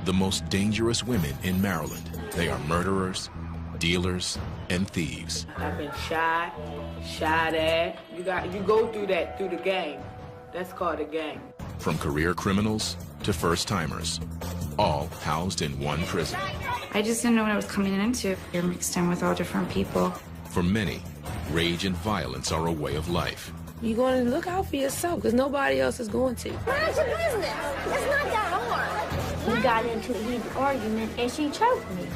The most dangerous women in Maryland. They are murderers, dealers, and thieves. I've been shot at. You go through that through the game. That's called a game. From career criminals to first-timers, all housed in one prison. I just didn't know what I was coming into. You're mixed in with all different people. For many, rage and violence are a way of life. You're going to look out for yourself because nobody else is going to. Mind your business. It's not that hard. We got into a heated argument and she choked me.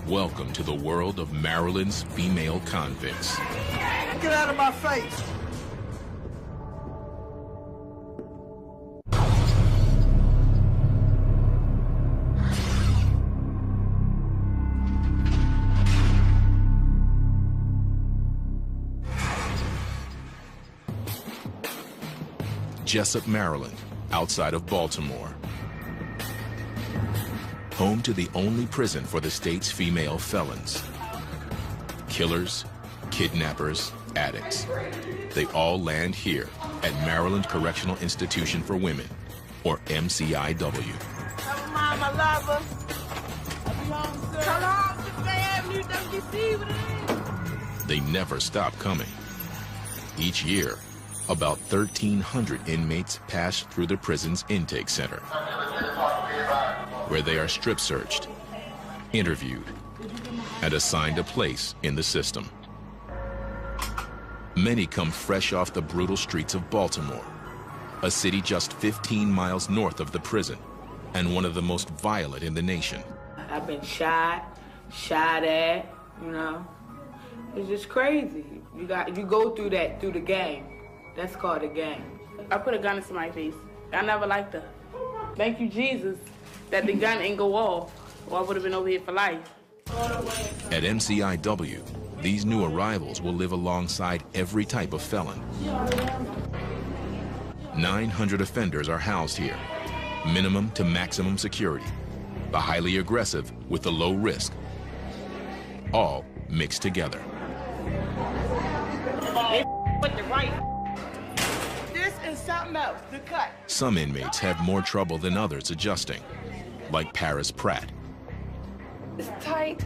Welcome to the world of Maryland's female convicts. Get out of my face! Jessup, Maryland, outside of Baltimore. Home to the only prison for the state's female felons. Killers, kidnappers, addicts. They all land here at Maryland Correctional Institution for Women, or MCIW. Come on, my lover. Come on, Fifth Avenue, WC. They never stop coming. Each year, about 1,300 inmates pass through the prison's intake center, where they are strip searched, interviewed, and assigned a place in the system. Many come fresh off the brutal streets of Baltimore, a city just 15 miles north of the prison, and one of the most violent in the nation. I've been shot at, you know. It's just crazy. You go through that through the game. That's called a game. I put a gun into my face. I never liked her. Thank you, Jesus, that the gun ain't go off, or I would have been over here for life. At MCIW, these new arrivals will live alongside every type of felon. 900 offenders are housed here, minimum to maximum security. The highly aggressive with the low risk, all mixed together. With the right. This is something else, the cut. Some inmates have more trouble than others adjusting, like Paris Pratt. It's tight.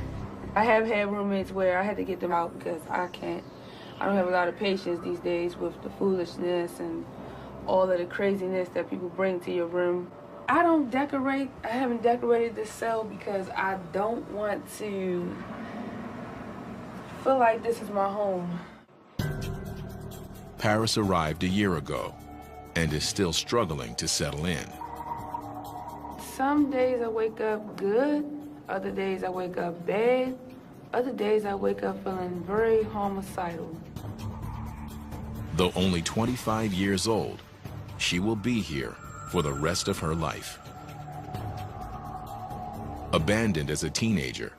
I have had roommates where I had to get them out because I don't have a lot of patience these days with the foolishness and all of the craziness that people bring to your room. I don't decorate. I haven't decorated this cell because I don't want to feel like this is my home. Paris arrived a year ago and is still struggling to settle in. Some days I wake up good, other days I wake up bad, other days I wake up feeling very homicidal. Though only 25 years old, she will be here for the rest of her life. Abandoned as a teenager,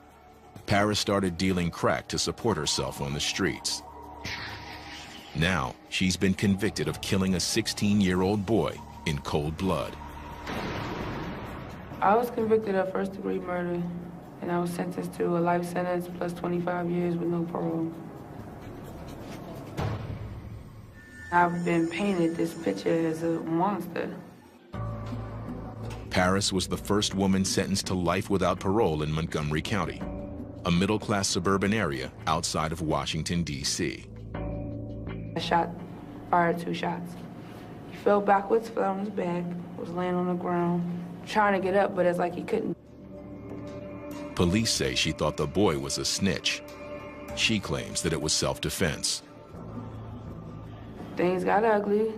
Paris started dealing crack to support herself on the streets. Now, she's been convicted of killing a 16-year-old boy in cold blood. I was convicted of first-degree murder, and I was sentenced to a life sentence plus 25 years with no parole. I've been painted this picture as a monster. Paris was the first woman sentenced to life without parole in Montgomery County, a middle-class suburban area outside of Washington, D.C. I fired 2 shots. He fell backwards, fell on his back, was laying on the ground, trying to get up, but it's like he couldn't. Police say she thought the boy was a snitch. She claims that it was self-defense. Things got ugly.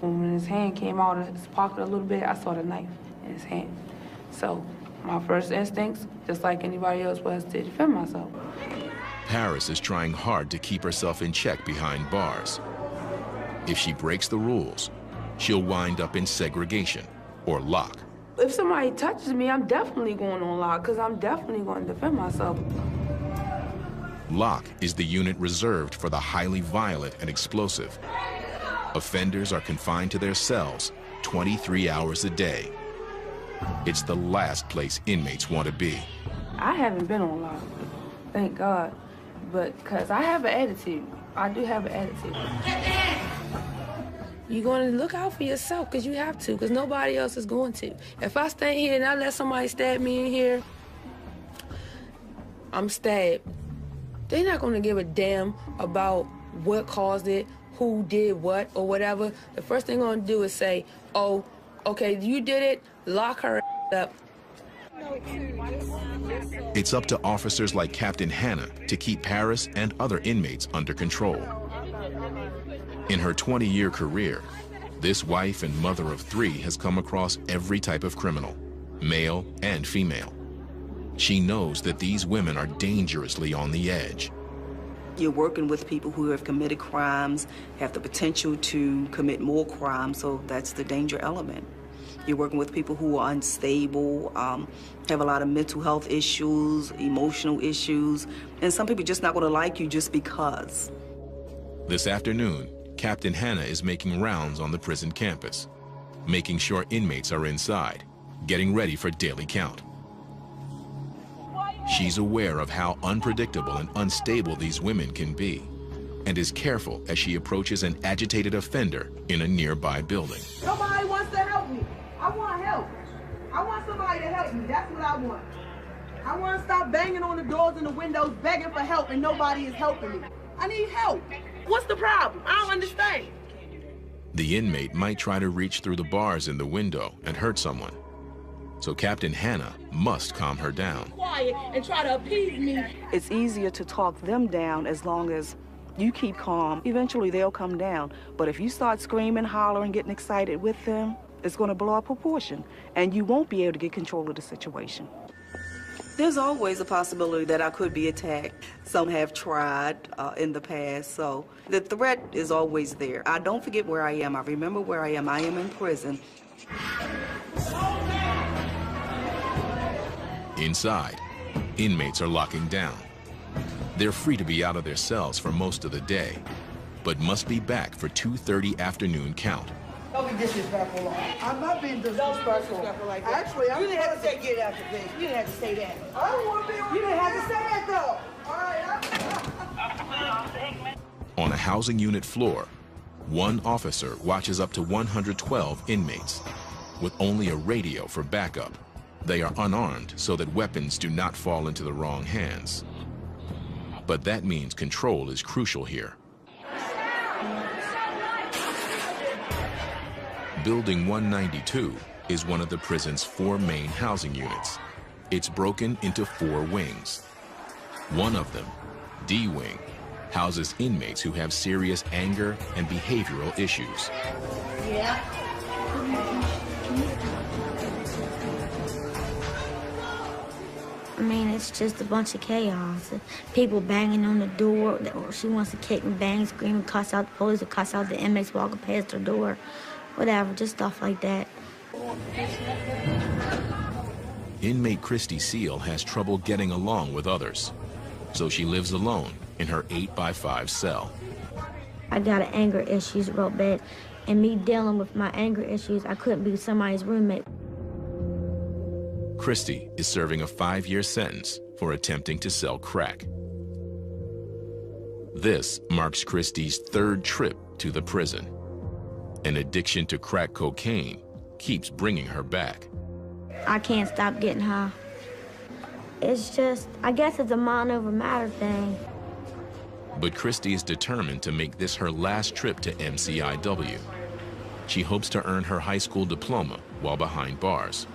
When his hand came out of his pocket a little bit, I saw the knife in his hand. So my first instincts, just like anybody else, was to defend myself. Paris is trying hard to keep herself in check behind bars. If she breaks the rules, she'll wind up in segregation or lock. If somebody touches me, I'm definitely going on lock because I'm definitely going to defend myself. Lock is the unit reserved for the highly violent and explosive. Offenders are confined to their cells 23 hours a day. It's the last place inmates want to be. I haven't been on lock, thank God, but because I have an attitude. I do have an attitude. You're going to look out for yourself because you have to, because nobody else is going to. If I stay here and I let somebody stab me in here, I'm stabbed. They're not going to give a damn about what caused it, who did what, or whatever. The first thing they're going to do is say, oh, okay, you did it, lock her up. It's up to officers like Captain Hannah to keep Paris and other inmates under control. In her 20-year career, this wife and mother of 3 has come across every type of criminal, male and female. She knows that these women are dangerously on the edge. You're working with people who have committed crimes, have the potential to commit more crimes, so that's the danger element. You're working with people who are unstable, have a lot of mental health issues, emotional issues, and some people are just not going to like you just because. This afternoon, Captain Hannah is making rounds on the prison campus, making sure inmates are inside, getting ready for daily count. She's aware of how unpredictable and unstable these women can be, and is careful as she approaches an agitated offender in a nearby building. Nobody wants to help me. I want help. I want somebody to help me. That's what I want. I want to stop banging on the doors and the windows, begging for help, and nobody is helping me. I need help. What's the problem? I don't understand. The inmate might try to reach through the bars in the window and hurt someone. So Captain Hannah must calm her down. Quiet and try to appease me. It's easier to talk them down as long as you keep calm. Eventually they'll come down. But if you start screaming, hollering, getting excited with them, it's going to blow out proportion, and you won't be able to get control of the situation. There's always a possibility that I could be attacked. Some have tried in the past, so the threat is always there. I don't forget where I am. I remember where I am. I am in prison. Inside, inmates are locking down. They're free to be out of their cells for most of the day, but must be back for 2:30 afternoon count. Don't be disrespectful. I'm not being disrespectful. Like that. Actually, you didn't have to say get out the thing. You didn't have to say that. I don't want to be on. You didn't have to say that though. All right. On a housing unit floor, one officer watches up to 112 inmates with only a radio for backup. They are unarmed so that weapons do not fall into the wrong hands. But that means control is crucial here. Building 192 is one of the prison's 4 main housing units. It's broken into 4 wings. One of them, D Wing, houses inmates who have serious anger and behavioral issues. Yeah. I mean, it's just a bunch of chaos. People banging on the door. Or she wants to kick and bang, scream, and cuss out the police, or cuss out the inmates walking past her door. Whatever, just stuff like that. Inmate Christy Seal has trouble getting along with others, so she lives alone in her 8x5 cell. I got anger issues real bad, and me dealing with my anger issues, I couldn't be somebody's roommate. Christy is serving a 5-year sentence for attempting to sell crack. This marks Christy's 3rd trip to the prison. An addiction to crack cocaine keeps bringing her back. I can't stop getting high. It's just, I guess it's a mind over matter thing. But Christy is determined to make this her last trip to MCIW. She hopes to earn her high school diploma while behind bars.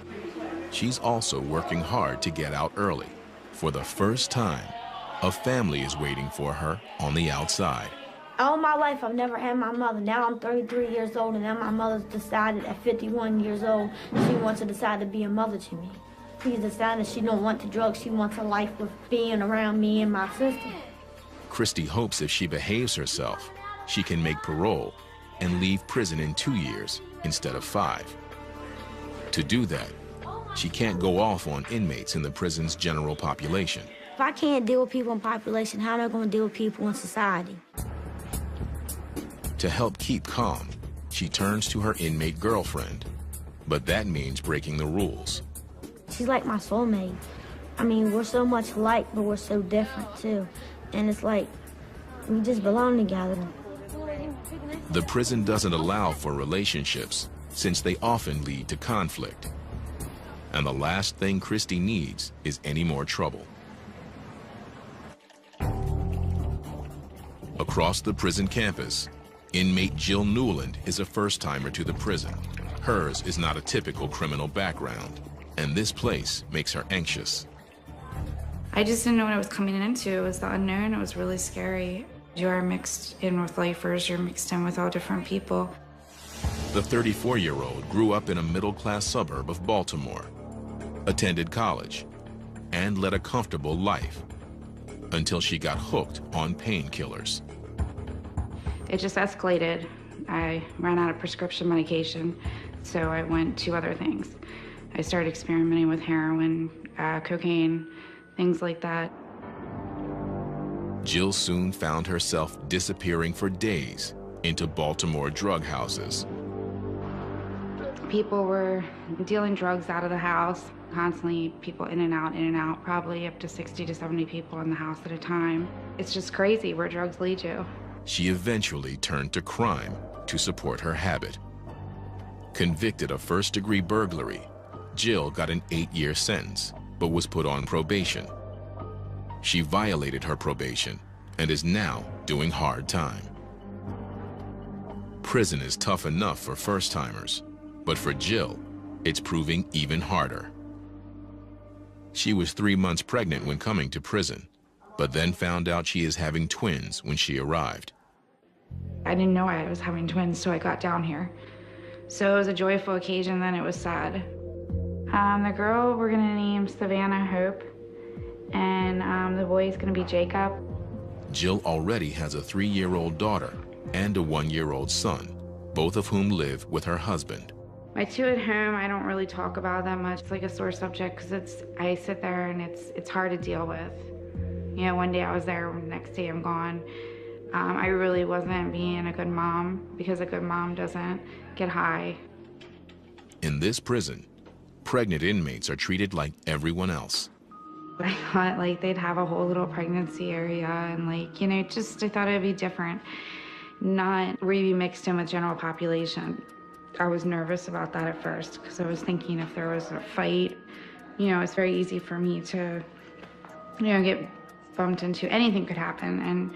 She's also working hard to get out early. For the first time, a family is waiting for her on the outside. All my life, I've never had my mother. Now I'm 33 years old, and now my mother's decided at 51 years old she wants to decide to be a mother to me. She's decided she don't want the drugs. She wants a life with being around me and my sister. Christy hopes if she behaves herself, she can make parole and leave prison in 2 years instead of 5. To do that, she can't go off on inmates in the prison's general population. If I can't deal with people in population, how am I going to deal with people in society? To help keep calm, she turns to her inmate girlfriend. But that means breaking the rules. She's like my soulmate. I mean, we're so much alike, but we're so different, too. And it's like, we just belong together. The prison doesn't allow for relationships, since they often lead to conflict. And the last thing Christy needs is any more trouble. Across the prison campus, inmate Jill Newland is a first-timer to the prison. Hers is not a typical criminal background, and this place makes her anxious. I just didn't know what I was coming into. It was the unknown. It was really scary. You are mixed in with lifers. You're mixed in with all different people. The 34-year-old grew up in a middle-class suburb of Baltimore, attended college, and led a comfortable life until she got hooked on painkillers. It just escalated. I ran out of prescription medication, so I went to other things. I started experimenting with heroin, cocaine, things like that. Jill soon found herself disappearing for days into Baltimore drug houses. People were dealing drugs out of the house, constantly people in and out, probably up to 60 to 70 people in the house at a time. It's just crazy where drugs lead you. She eventually turned to crime to support her habit. Convicted of first-degree burglary, Jill got an 8-year sentence, but was put on probation. She violated her probation and is now doing hard time. Prison is tough enough for first-timers, but for Jill, it's proving even harder. She was 3 months pregnant when coming to prison, but then found out she is having twins when she arrived. I didn't know I was having twins, so I got down here. So it was a joyful occasion, then it was sad. The girl we're gonna name Savannah Hope, and the boy is gonna be Jacob. Jill already has a 3-year-old daughter and a 1-year-old son, both of whom live with her husband. My two at home, I don't really talk about that much. It's like a sore subject because I sit there and it's hard to deal with. You know, one day I was there, the next day I'm gone. I really wasn't being a good mom because a good mom doesn't get high. In this prison, pregnant inmates are treated like everyone else. I thought like they'd have a whole little pregnancy area and like, you know, just I thought it'd be different, not really mixed in with general population. I was nervous about that at first because I was thinking if there was a fight, you know, it's very easy for me to, you know, get bumped into. Anything could happen, and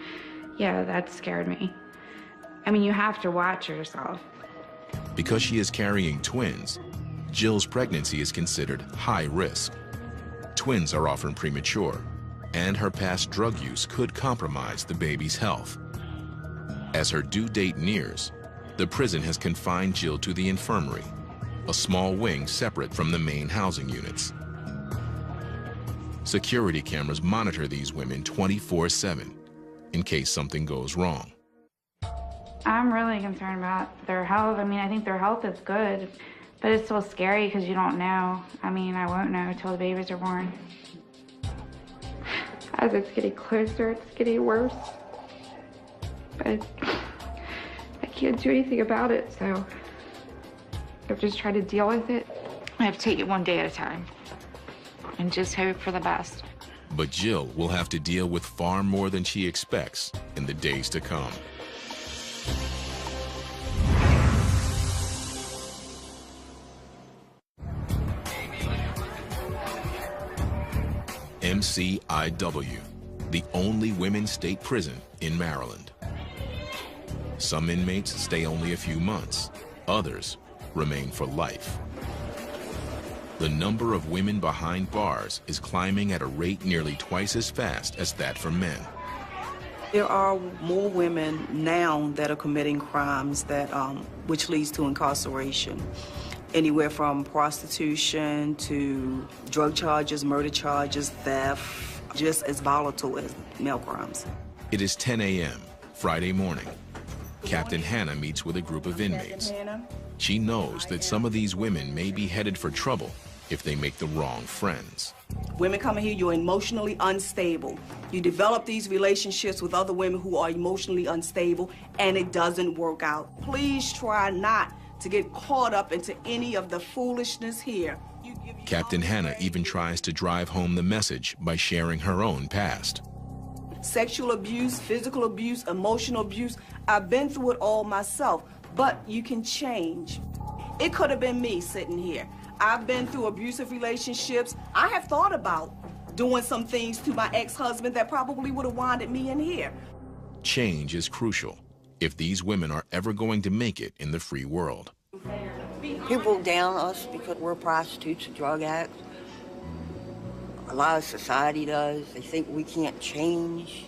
yeah, that scared me. I mean, you have to watch yourself. Because she is carrying twins, Jill's pregnancy is considered high risk. Twins are often premature, and her past drug use could compromise the baby's health. As her due date nears, the prison has confined Jill to the infirmary, a small wing separate from the main housing units. Security cameras monitor these women 24/7 in case something goes wrong. I'm really concerned about their health. I mean, I think their health is good, but it's still scary because you don't know. I mean, I won't know until the babies are born. As it's getting closer, it's getting worse. But I can't do anything about it, so I've just tried to deal with it. I have to take it one day at a time and just hope for the best. But Jill will have to deal with far more than she expects in the days to come. MCIW, the only women's state prison in Maryland. Some inmates stay only a few months, others remain for life. The number of women behind bars is climbing at a rate nearly twice as fast as that for men. There are more women now that are committing crimes that, which leads to incarceration. Anywhere from prostitution to drug charges, murder charges, theft, just as volatile as male crimes. It is 10 a.m. Friday morning. Captain Hannah meets with a group of inmates. She knows that some of these women may be headed for trouble if they make the wrong friends. Women coming here, you're emotionally unstable. You develop these relationships with other women who are emotionally unstable, and it doesn't work out. Please try not to get caught up into any of the foolishness here. Captain Hannah even tries to drive home the message by sharing her own past. sexual abuse, physical abuse, emotional abuse. I've been through it all myself, but you can change. It could have been me sitting here. I've been through abusive relationships. I have thought about doing some things to my ex-husband that probably would have winded me in here. Change is crucial if these women are ever going to make it in the free world. People down us because we're prostitutes and drug addicts. A lot of society does. They think we can't change.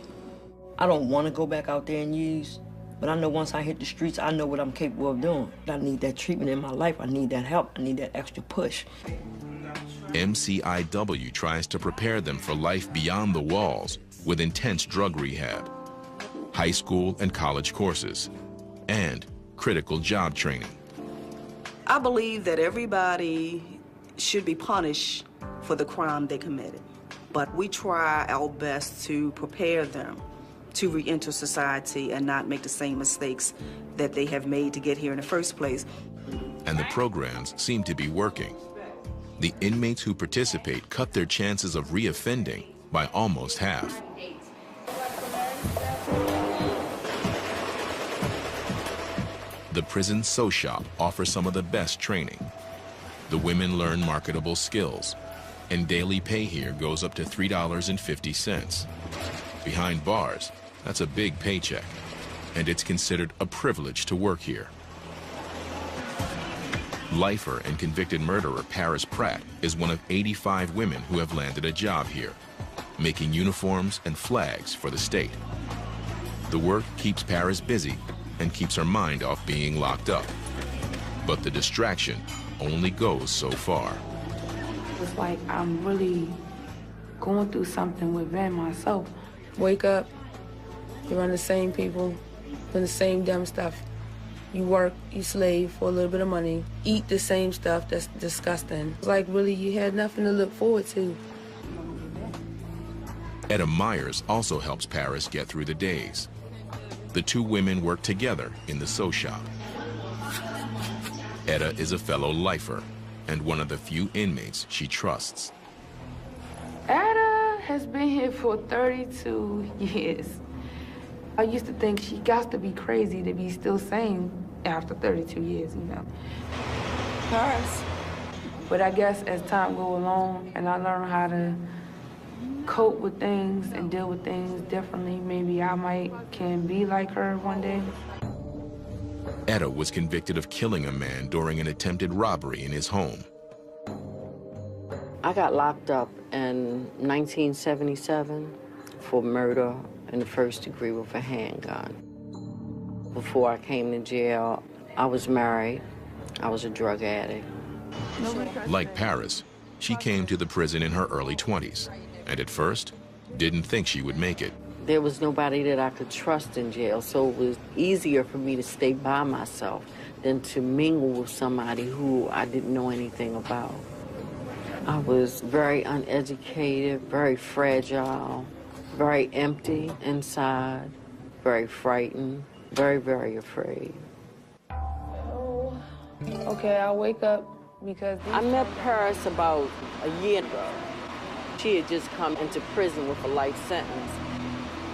I don't want to go back out there and use, but I know once I hit the streets, I know what I'm capable of doing. I need that treatment in my life. I need that help. I need that extra push. MCIW tries to prepare them for life beyond the walls with intense drug rehab, high school and college courses, and critical job training. I believe that everybody should be punished for the crime they committed, but we try our best to prepare them to re-enter society and not make the same mistakes that they have made to get here in the first place. And the programs seem to be working. The inmates who participate cut their chances of reoffending by almost half. The prison sew shop offers some of the best training. The women learn marketable skills, and daily pay here goes up to $3.50. Behind bars, that's a big paycheck, and it's considered a privilege to work here. Lifer and convicted murderer Paris Pratt is one of 85 women who have landed a job here, making uniforms and flags for the state. The work keeps Paris busy and keeps her mind off being locked up. But the distraction only goes so far. It's like I'm really going through something within myself. Wake up, you're around the same people, doing the same dumb stuff. You work, you slave for a little bit of money, eat the same stuff that's disgusting. It's like really you had nothing to look forward to. Etta Myers also helps Paris get through the days. The two women work together in the sew shop. Etta is a fellow lifer and one of the few inmates she trusts. Etta has been here for 32 years. I used to think she got to be crazy to be still sane after 32 years, you know. Paris. But I guess as time goes along and I learn how to cope with things and deal with things differently, maybe I can be like her one day. Etta was convicted of killing a man during an attempted robbery in his home. I got locked up in 1977 for murder in the first degree with a handgun. Before I came to jail, I was married. I was a drug addict. Like Paris, she came to the prison in her early 20s, and at first, didn't think she would make it. There was nobody that I could trust in jail, so it was easier for me to stay by myself than to mingle with somebody who I didn't know anything about. I was very uneducated, very fragile, very empty inside, very frightened, very, very afraid. Oh, okay, I'll wake up because... I met Paris about a year ago. She had just come into prison with a life sentence.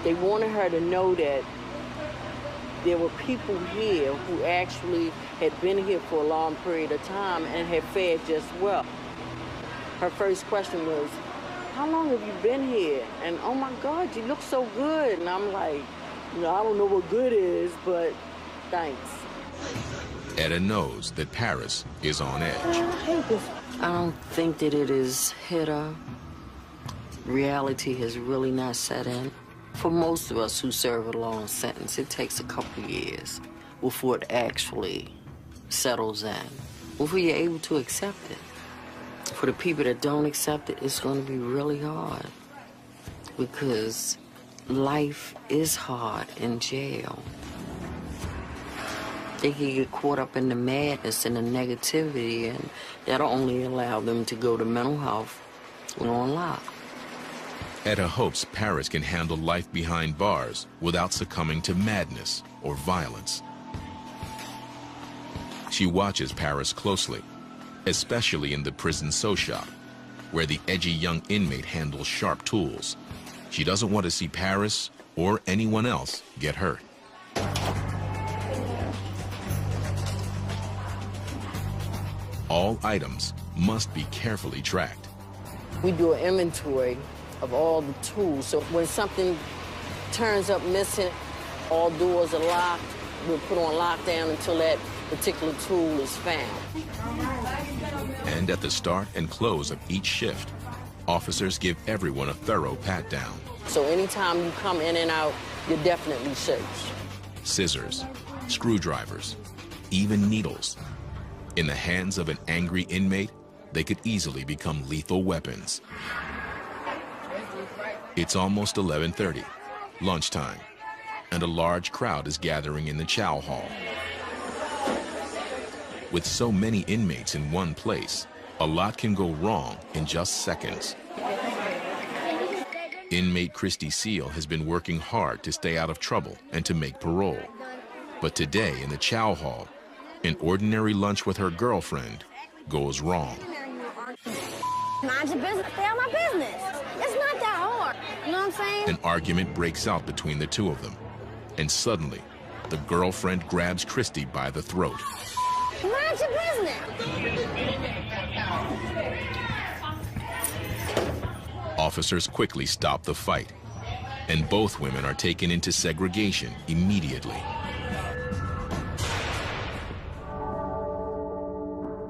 They wanted her to know that there were people here who actually had been here for a long period of time and had fared just well. Her first question was, how long have you been here? And oh my God, you look so good. And I'm like, you know, I don't know what good is, but thanks. Etta knows that Paris is on edge. I hate this. I don't think that it has hit her. Reality has really not set in. For most of us who serve a long sentence, it takes a couple years before it actually settles in, before you're able to accept it. For the people that don't accept it, it's going to be really hard because life is hard in jail. They can get caught up in the madness and the negativity, and that'll only allow them to go to mental health and on lock. Etta hopes Paris can handle life behind bars without succumbing to madness or violence. She watches Paris closely, especially in the prison sew shop, where the edgy young inmate handles sharp tools. She doesn't want to see Paris or anyone else get hurt. All items must be carefully tracked. We do an inventory of all the tools, so when something turns up missing, all doors are locked, we'll put on lockdown until that particular tool is found. And at the start and close of each shift, officers give everyone a thorough pat-down. So anytime you come in and out, you're definitely searched. Scissors, screwdrivers, even needles. In the hands of an angry inmate, they could easily become lethal weapons. It's almost 11:30, lunchtime, and a large crowd is gathering in the chow hall. With so many inmates in one place, a lot can go wrong in just seconds. Inmate Christy Seal has been working hard to stay out of trouble and to make parole. But today in the chow hall, an ordinary lunch with her girlfriend goes wrong. Mind your business, stay out my business. It's not that hard, you know what I'm saying? An argument breaks out between the two of them, and suddenly, the girlfriend grabs Christy by the throat. Mind your business. Officers quickly stop the fight, and both women are taken into segregation immediately.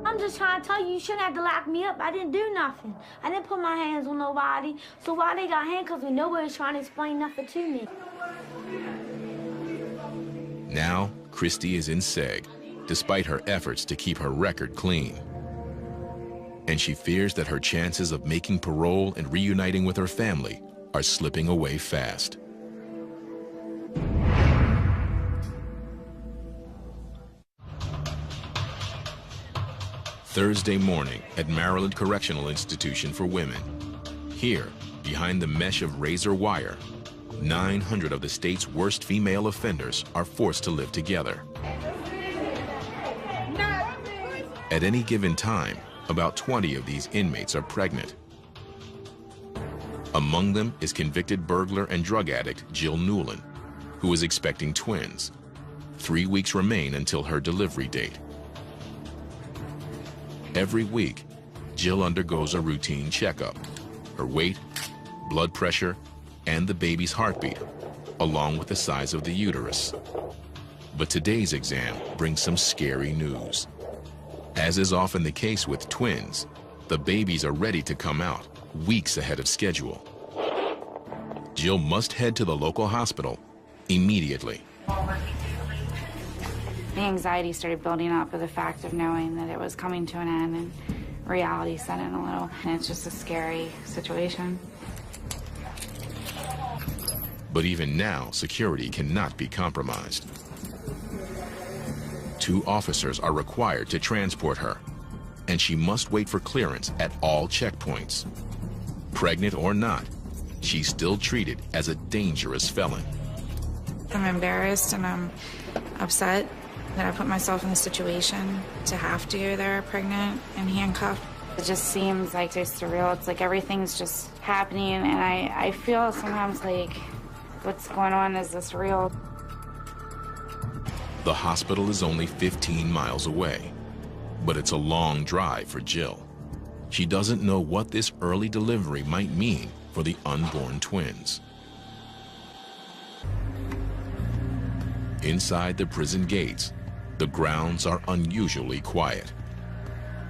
I'm just trying to tell you, you shouldn't have to lock me up. I didn't do nothing. I didn't put my hands on nobody. So why they got handcuffs when nobody's trying to explain nothing to me? Now, Christy is in seg, despite her efforts to keep her record clean. And she fears that her chances of making parole and reuniting with her family are slipping away fast. Thursday morning at Maryland Correctional Institution for Women. Here, behind the mesh of razor wire, 900 of the state's worst female offenders are forced to live together. At any given time, about 20 of these inmates are pregnant. Among them is convicted burglar and drug addict Jill Newland, who is expecting twins. 3 weeks remain until her delivery date. Every week, Jill undergoes a routine checkup. Her weight, blood pressure, and the baby's heartbeat, along with the size of the uterus. But today's exam brings some scary news. As is often the case with twins, the babies are ready to come out weeks ahead of schedule. Jill must head to the local hospital immediately. The anxiety started building up with the fact of knowing that it was coming to an end, and reality set in a little. And it's just a scary situation. But even now, security cannot be compromised. 2 officers are required to transport her, and she must wait for clearance at all checkpoints. Pregnant or not, she's still treated as a dangerous felon. I'm embarrassed and I'm upset that I put myself in the situation to have to go there pregnant and handcuffed. It just seems like it's surreal. It's like everything's just happening, and I feel sometimes like, what's going on? Is this real? The hospital is only 15 miles away, but it's a long drive for Jill. She doesn't know what this early delivery might mean for the unborn twins. Inside the prison gates, the grounds are unusually quiet.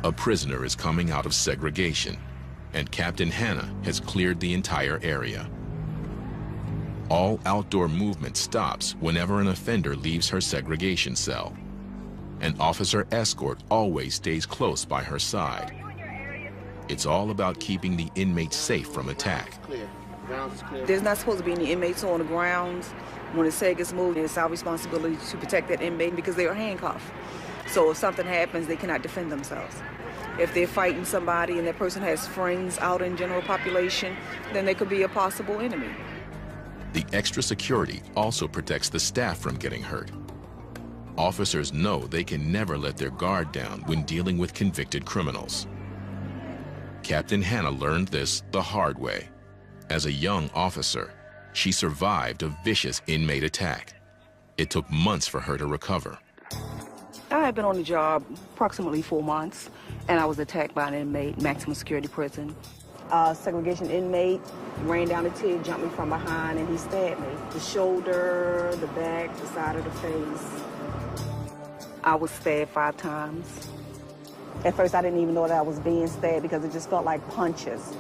A prisoner is coming out of segregation, and Captain Hannah has cleared the entire area. All outdoor movement stops whenever an offender leaves her segregation cell. An officer escort always stays close by her side. It's all about keeping the inmates safe from attack. There's not supposed to be any inmates on the grounds. When the seg is moved, it's our responsibility to protect that inmate because they are handcuffed. So if something happens, they cannot defend themselves. If they're fighting somebody and that person has friends out in general population, then they could be a possible enemy. The extra security also protects the staff from getting hurt. Officers know they can never let their guard down when dealing with convicted criminals. Captain Hannah learned this the hard way. As a young officer, She survived a vicious inmate attack. It took months for her to recover. I had been on the job approximately 4 months, and I was attacked by an inmate, maximum security prison. Segregation inmate ran down the TIG, jumped me from behind, and he stabbed me. The shoulder, the back, the side of the face. I was stabbed 5 times. At first, I didn't even know that I was being stabbed because it just felt like punches.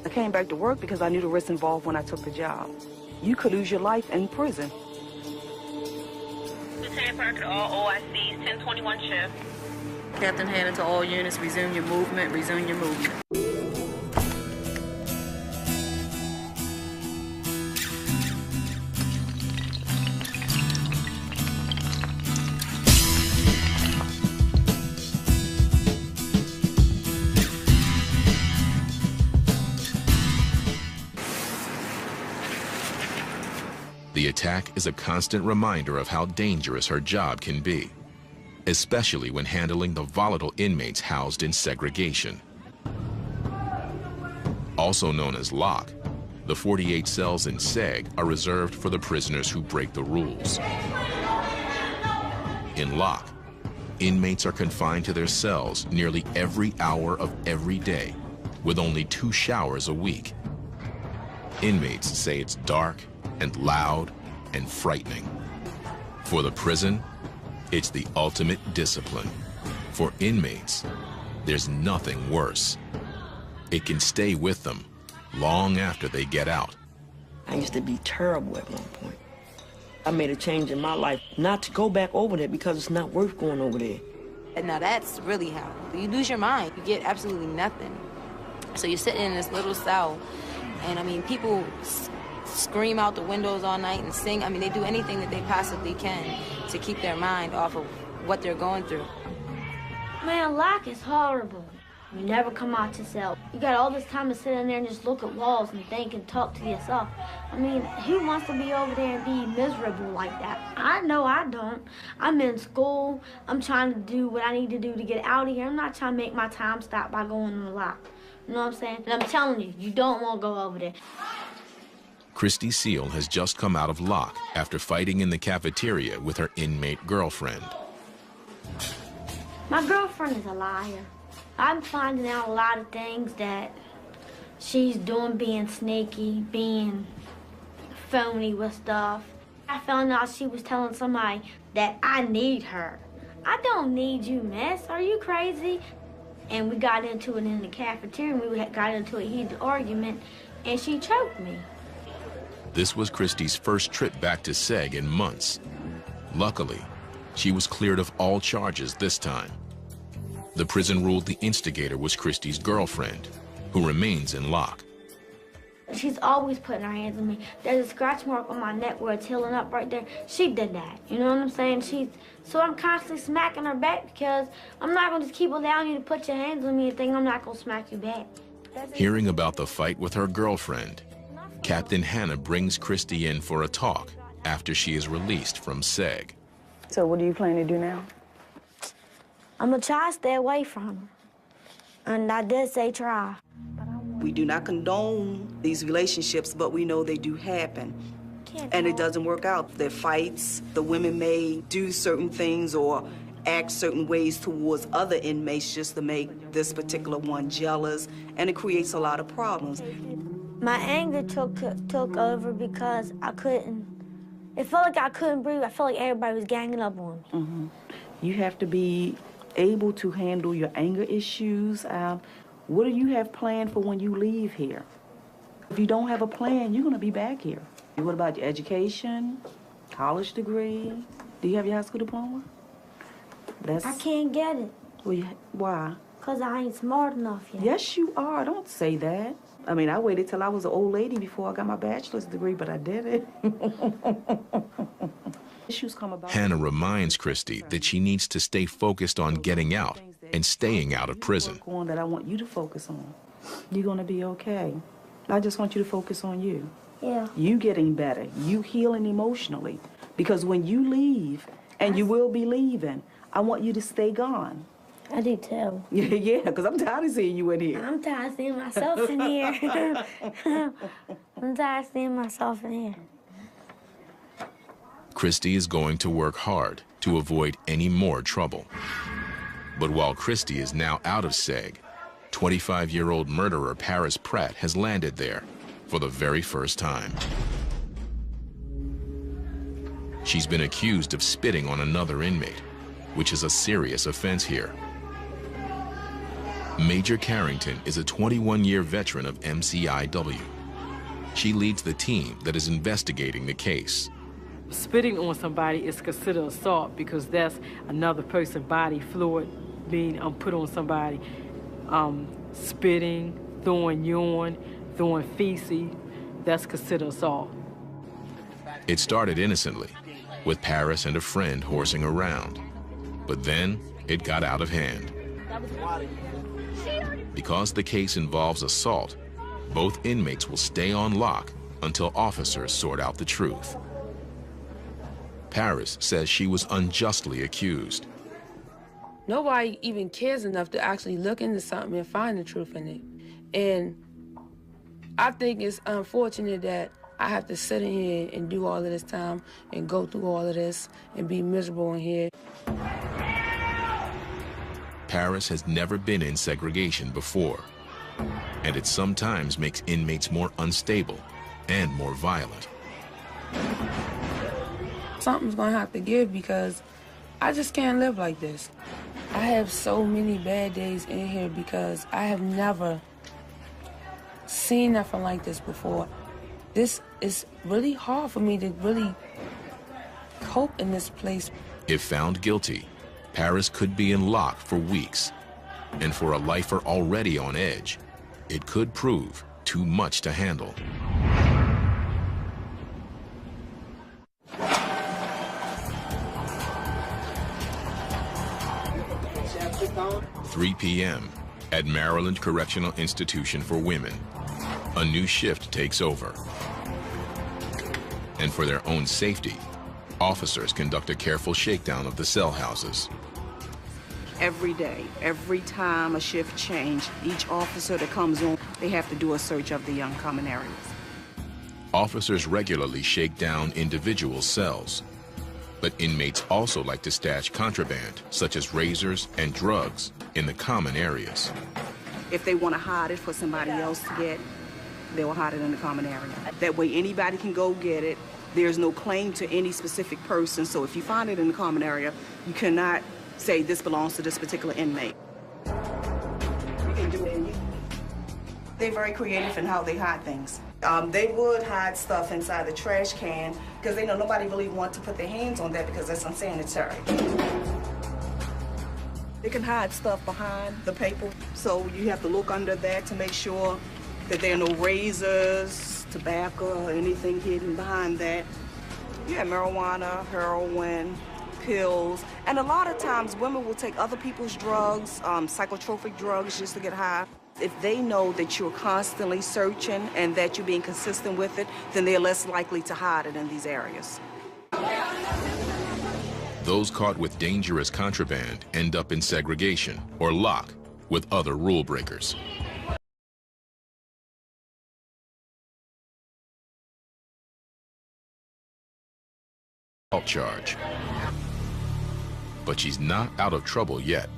I came back to work because I knew the risks involved when I took the job. You could lose your life in prison. Lieutenant Parker to all OICs, 1021 shift. Captain Hannah to all units, resume your movement, resume your movement. The attack is a constant reminder of how dangerous her job can be, especially when handling the volatile inmates housed in segregation. Also known as lock, the 48 cells in seg are reserved for the prisoners who break the rules. In lock, inmates are confined to their cells nearly every hour of every day, with only 2 showers a week. Inmates say it's dark and loud and frightening. For the prison, it's the ultimate discipline. For inmates, there's nothing worse. It can stay with them long after they get out. I used to be terrible at one point. I made a change in my life not to go back over there because it's not worth going over there. And now that's really how you lose your mind. You get absolutely nothing. So you're sitting in this little cell, and I mean, people scream out the windows all night and sing. I mean, they do anything that they possibly can to keep their mind off of what they're going through. Man, lock is horrible. You never come out your cell. You got all this time to sit in there and just look at walls and think and talk to yourself. I mean, who wants to be over there and be miserable like that? I know I don't. I'm in school. I'm trying to do what I need to do to get out of here. I'm not trying to make my time stop by going in the lock. You know what I'm saying? And I'm telling you, you don't want to go over there. Christy Seal has just come out of lock after fighting in the cafeteria with her inmate girlfriend. My girlfriend is a liar. I'm finding out a lot of things that she's doing, being sneaky, being phony with stuff. I found out she was telling somebody that I need her. I don't need you, miss. Are you crazy? And we got into it in the cafeteria, and we got into a heated argument, and she choked me. This was Christy's first trip back to seg in months. Luckily, she was cleared of all charges this time. The prison ruled the instigator was Christy's girlfriend, who remains in lock. She's always putting her hands on me. There's a scratch mark on my neck where it's healing up right there. She did that, you know what I'm saying? So I'm constantly smacking her back because I'm not going to just keep allowing you to put your hands on me and think I'm not going to smack you back. Hearing about the fight with her girlfriend, Captain Hannah brings Christy in for a talk after she is released from seg. So what do you plan to do now? I'm going to try to stay away from her. And I did say try. We do not condone these relationships, but we know they do happen. And it doesn't work out. There are fights. The women may do certain things or act certain ways towards other inmates just to make this particular one jealous, and it creates a lot of problems. My anger took over because I couldn't. It felt like I couldn't breathe. I felt like everybody was ganging up on me. Mm-hmm. You have to be able to handle your anger issues. What do you have planned for when you leave here? If you don't have a plan, you're going to be back here. What about your education, college degree? Do you have your high school diploma? I can't get it. Well, why? Because I ain't smart enough yet. Yes, you are. Don't say that. I mean, I waited till I was an old lady before I got my bachelor's degree, but I did it. Issues come about. Hannah reminds Christy that she needs to stay focused on getting out and staying out of prison. That I want you to focus on. You're going to be okay. I just want you to focus on you. Yeah. You getting better. You healing emotionally. Because when you leave, and you will be leaving, I want you to stay gone. I do too. Yeah, because I'm tired of seeing you in here. I'm tired of seeing myself in here. I'm tired of seeing myself in here. Christy is going to work hard to avoid any more trouble. But while Christy is now out of Seg, 25-year-old murderer Paris Pratt has landed there for the very first time. She's been accused of spitting on another inmate, which is a serious offense here. Major Carrington is a 21-year veteran of MCIW. She leads the team that is investigating the case. Spitting on somebody is considered assault because that's another person's body fluid being put on somebody. Spitting, throwing urine, throwing feces, that's considered assault. It started innocently, with Paris and a friend horsing around. But then it got out of hand. Because the case involves assault, both inmates will stay on lock until officers sort out the truth. Paris says she was unjustly accused. Nobody even cares enough to actually look into something and find the truth in it. And I think it's unfortunate that I have to sit in here and do all of this time and go through all of this and be miserable in here. Paris has never been in segregation before, and it sometimes makes inmates more unstable and more violent. Something's gonna have to give because I just can't live like this. I have so many bad days in here because I have never seen nothing like this before. This is really hard for me to really cope in this place. If found guilty, Paris could be in lock for weeks. And for a lifer already on edge, it could prove too much to handle. 3 p.m. at Maryland Correctional Institution for Women. A new shift takes over. And for their own safety, officers conduct a careful shakedown of the cell houses. Every day, every time a shift change, each officer that comes on, they have to do a search of the common areas. Officers regularly shake down individual cells, but inmates also like to stash contraband, such as razors and drugs, in the common areas. If they want to hide it for somebody else to get, they will hide it in the common area. That way anybody can go get it. There's no claim to any specific person, so if you find it in the common area, you cannot say this belongs to this particular inmate. You can do it. They're very creative in how they hide things. They would hide stuff inside the trash can because they know nobody really wants to put their hands on that because that's unsanitary. They can hide stuff behind the paper, so you have to look under that to make sure that there are no razors, tobacco, or anything hidden behind that. Yeah, marijuana, heroin, pills, and a lot of times women will take other people's drugs, psychotropic drugs, just to get high. If they know that you're constantly searching and that you're being consistent with it, then they're less likely to hide it in these areas. Those caught with dangerous contraband end up in segregation or lock with other rule breakers. Assault charge. But she's not out of trouble yet.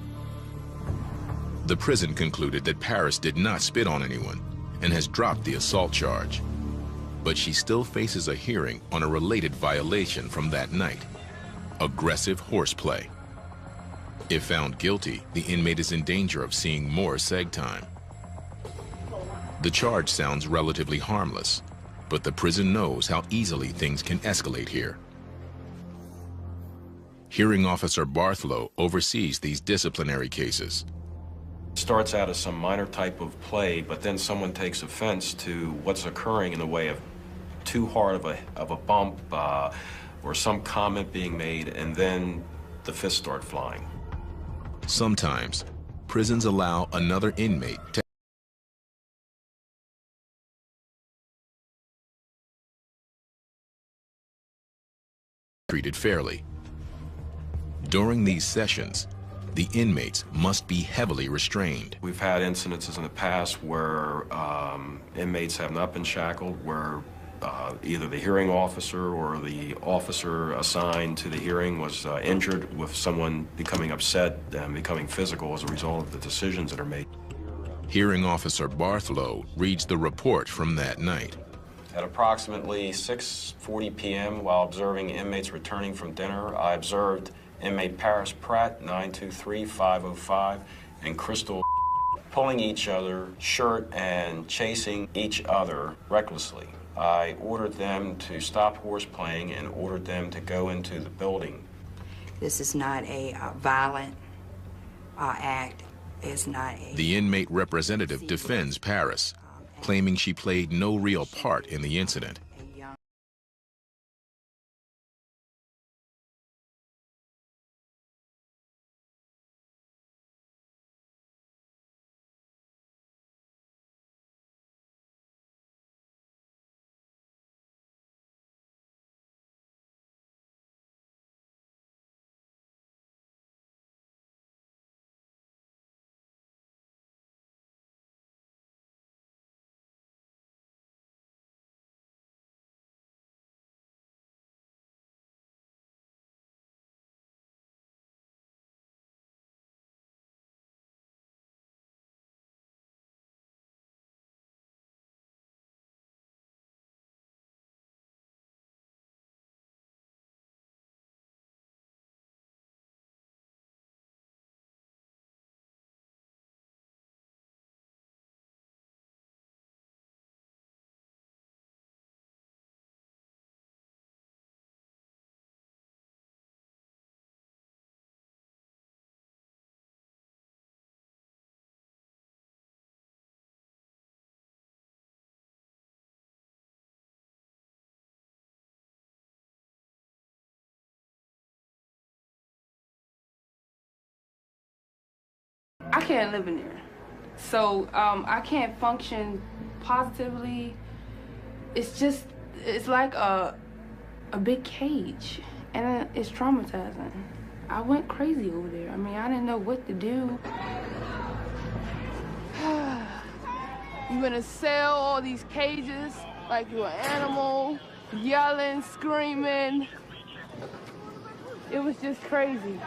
The prison concluded that Paris did not spit on anyone and has dropped the assault charge. But she still faces a hearing on a related violation from that night: aggressive horseplay. If found guilty, the inmate is in danger of seeing more seg time. The charge sounds relatively harmless, but the prison knows how easily things can escalate here. Hearing Officer Barthlow oversees these disciplinary cases. Starts out as some minor type of play, but then someone takes offense to what's occurring in the way of too hard of a bump or some comment being made, and then the fists start flying. Sometimes, prisons allow another inmate to treated fairly. During these sessions, the inmates must be heavily restrained. We've had incidences in the past where inmates have not been shackled, where either the hearing officer or the officer assigned to the hearing was injured, with someone becoming upset and becoming physical as a result of the decisions that are made. Hearing Officer Barthlow reads the report from that night. At approximately 6:40 p.m., while observing inmates returning from dinner, I observed inmate Paris Pratt, 923-505, and Crystal pulling each other's shirt and chasing each other recklessly. I ordered them to stop horseplaying and ordered them to go into the building. This is not a violent act. It's not a... The inmate representative defends Paris, claiming she played no real part in the incident. I can't live in there. So I can't function positively. It's like a big cage, and it's traumatizing. I went crazy over there. I mean, I didn't know what to do. You're in a cell, all these cages, like you're an animal, yelling, screaming. It was just crazy.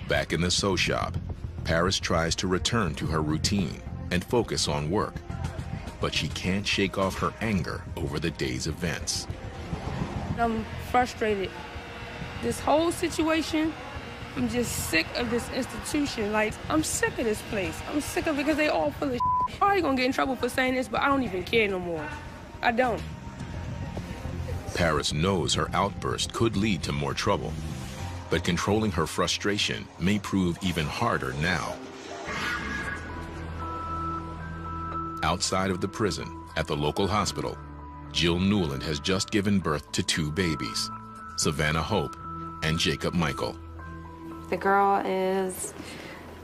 Back in the sew shop, Paris tries to return to her routine and focus on work, but she can't shake off her anger over the day's events. I'm frustrated. This whole situation, I'm just sick of this institution. Like, I'm sick of this place. I'm sick of it because they all full of shit. I'm probably gonna get in trouble for saying this, but I don't even care no more. I don't. Paris knows her outburst could lead to more trouble, but controlling her frustration may prove even harder now. Outside of the prison, at the local hospital, Jill Newland has just given birth to 2 babies, Savannah Hope and Jacob Michael. The girl is,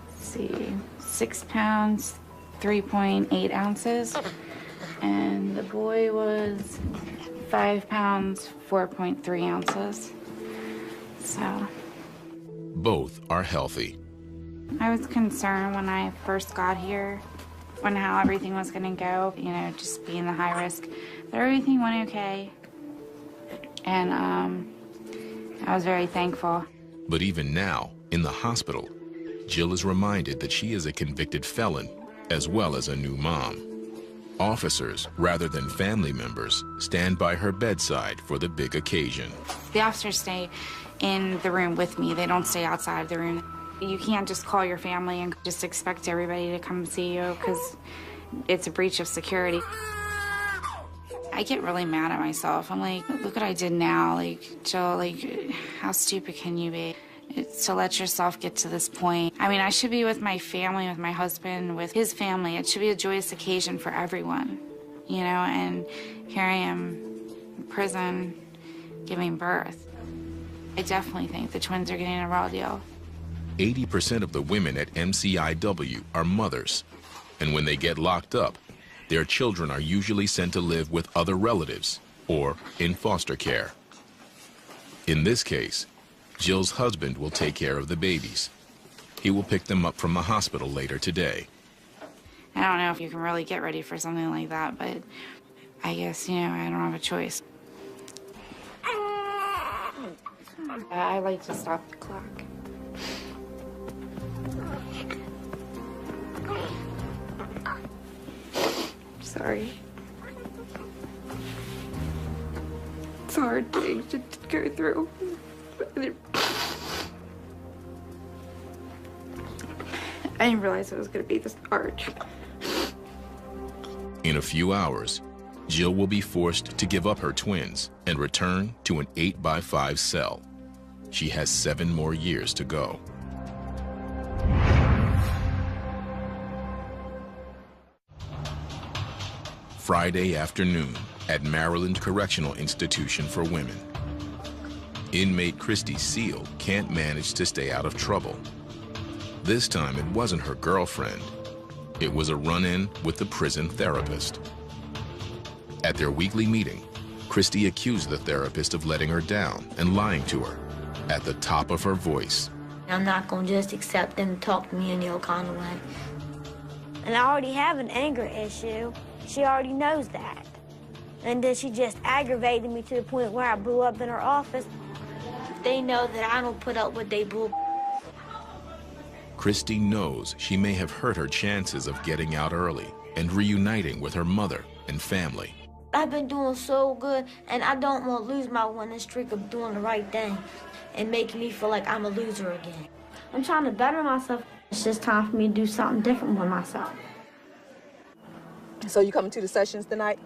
let's see, 6 pounds, 3.8 ounces, and the boy was 5 pounds, 4.3 ounces. So. Both are healthy. I was concerned when I first got here, when how everything was gonna go, you know, just being the high risk. But everything went okay. And I was very thankful. But even now, in the hospital, Jill is reminded that she is a convicted felon, as well as a new mom. Officers, rather than family members, stand by her bedside for the big occasion. The officers stay in the room with me. They don't stay outside the room. You can't just call your family and just expect everybody to come see you because it's a breach of security. I get really mad at myself. I'm like, look what I did now. Like, Jill, like, how stupid can you be? To let yourself get to this point. I mean, I should be with my family, with my husband, with his family. It should be a joyous occasion for everyone, you know, and here I am in prison giving birth. I definitely think the twins are getting a raw deal. 80% of the women at MCIW are mothers, and when they get locked up, their children are usually sent to live with other relatives or in foster care. In this case, Jill's husband will take care of the babies. He will pick them up from the hospital later today. I don't know if you can really get ready for something like that, but I guess, you know, I don't have a choice. I like to stop the clock. Sorry. It's a hard thing to go through. I didn't realize it was going to be this hard. In a few hours, Jill will be forced to give up her twins and return to an 8x5 cell. She has 7 more years to go. Friday afternoon at Maryland Correctional Institution for Women. Inmate Christy Seal can't manage to stay out of trouble. This time it wasn't her girlfriend. It was a run-in with the prison therapist. At their weekly meeting, Christy accused the therapist of letting her down and lying to her at the top of her voice. I'm not going to just accept them to talk to me any old kind of way. And I already have an anger issue. She already knows that. And then she just aggravated me to the point where I blew up in her office. They know that I don't put up with they bull. Christy knows she may have hurt her chances of getting out early and reuniting with her mother and family. I've been doing so good, and I don't want to lose my winning streak of doing the right thing and making me feel like I'm a loser again. I'm trying to better myself. It's just time for me to do something different with myself. So you coming to the sessions tonight?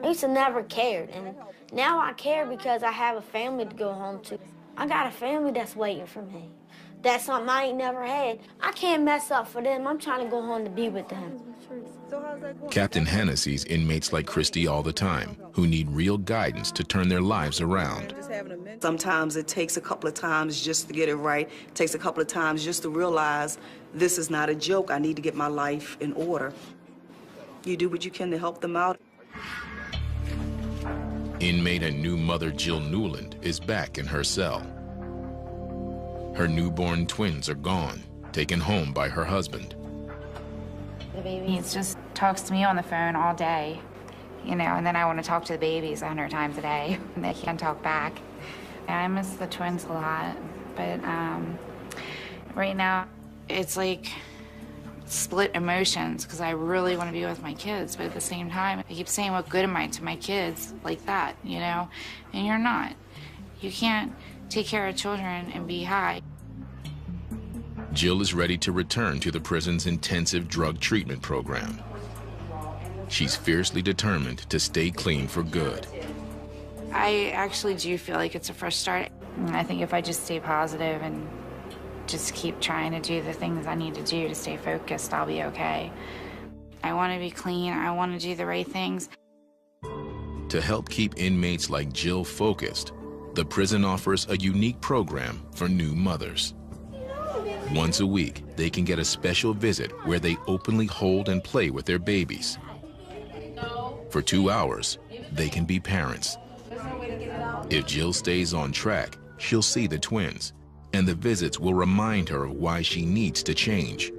I used to never cared, and now I care because I have a family to go home to. I got a family that's waiting for me. That's something I ain't never had. I can't mess up for them. I'm trying to go home to be with them. Captain Hannah sees inmates like Christy all the time who need real guidance to turn their lives around. Sometimes it takes a couple of times just to get it right. It takes a couple of times just to realize this is not a joke. I need to get my life in order. You do what you can to help them out. Inmate and new mother Jill Newland is back in her cell. Her newborn twins are gone, taken home by her husband. The baby just talks to me on the phone all day, you know, and then I want to talk to the babies 100 times a day, and they can't talk back. And I miss the twins a lot, but right now it's like split emotions because I really want to be with my kids, but at the same time, I keep saying, what good am I to my kids like that, you know? And you're not. You can't take care of children and be high. Jill is ready to return to the prison's intensive drug treatment program. She's fiercely determined to stay clean for good. I actually do feel like it's a fresh start. I think if I just stay positive and just keep trying to do the things I need to do to stay focused, I'll be okay. I want to be clean. I want to do the right things. To help keep inmates like Jill focused, the prison offers a unique program for new mothers. Once a week, they can get a special visit where they openly hold and play with their babies. For 2 hours, they can be parents. If Jill stays on track, she'll see the twins, and the visits will remind her of why she needs to change.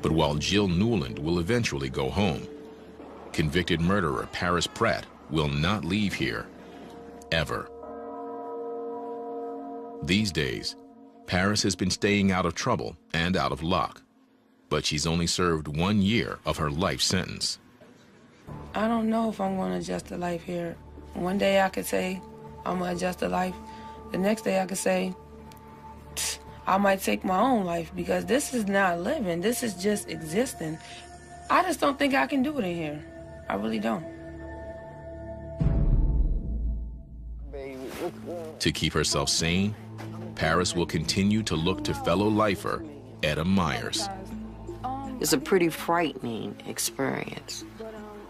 But while Jill Newland will eventually go home, convicted murderer Paris Pratt will not leave here, ever. These days, Paris has been staying out of trouble and out of lock, but she's only served 1 year of her life sentence. I don't know if I'm going to adjust to life here. One day I could say I'm going to adjust to life. The next day I could say I might take my own life because this is not living. This is just existing. I just don't think I can do it in here. I really don't. To keep herself sane, Paris will continue to look to fellow lifer Etta Myers. It's a pretty frightening experience.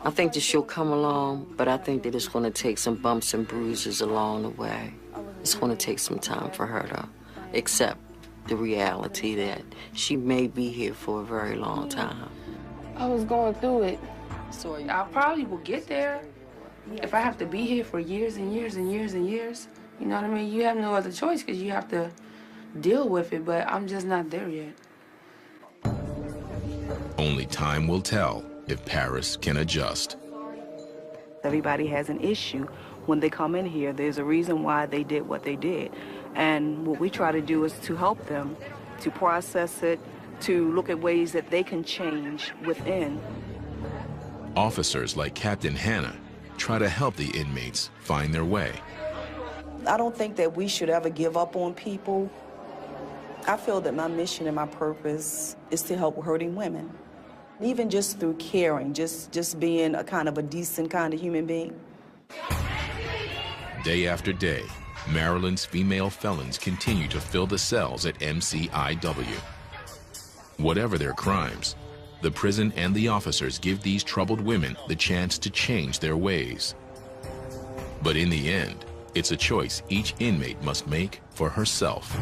I think that she'll come along, but I think that it's going to take some bumps and bruises along the way. It's going to take some time for her to accept the reality that she may be here for a very long time. I was going through it, so I probably will get there. If I have to be here for years and years and years and years, You know what I mean? You have no other choice because you have to deal with it, but I'm just not there yet. Only time will tell if Paris can adjust. Everybody has an issue when they come in here. There's a reason why they did what they did. And what we try to do is to help them, to process it, to look at ways that they can change within. Officers like Captain Hannah try to help the inmates find their way. I don't think that we should ever give up on people. I feel that my mission and my purpose is to help hurting women. Even just through caring, just being a kind of a decent kind of human being. Day after day, Maryland's female felons continue to fill the cells at MCIW. Whatever their crimes, the prison and the officers give these troubled women the chance to change their ways. But in the end, it's a choice each inmate must make for herself.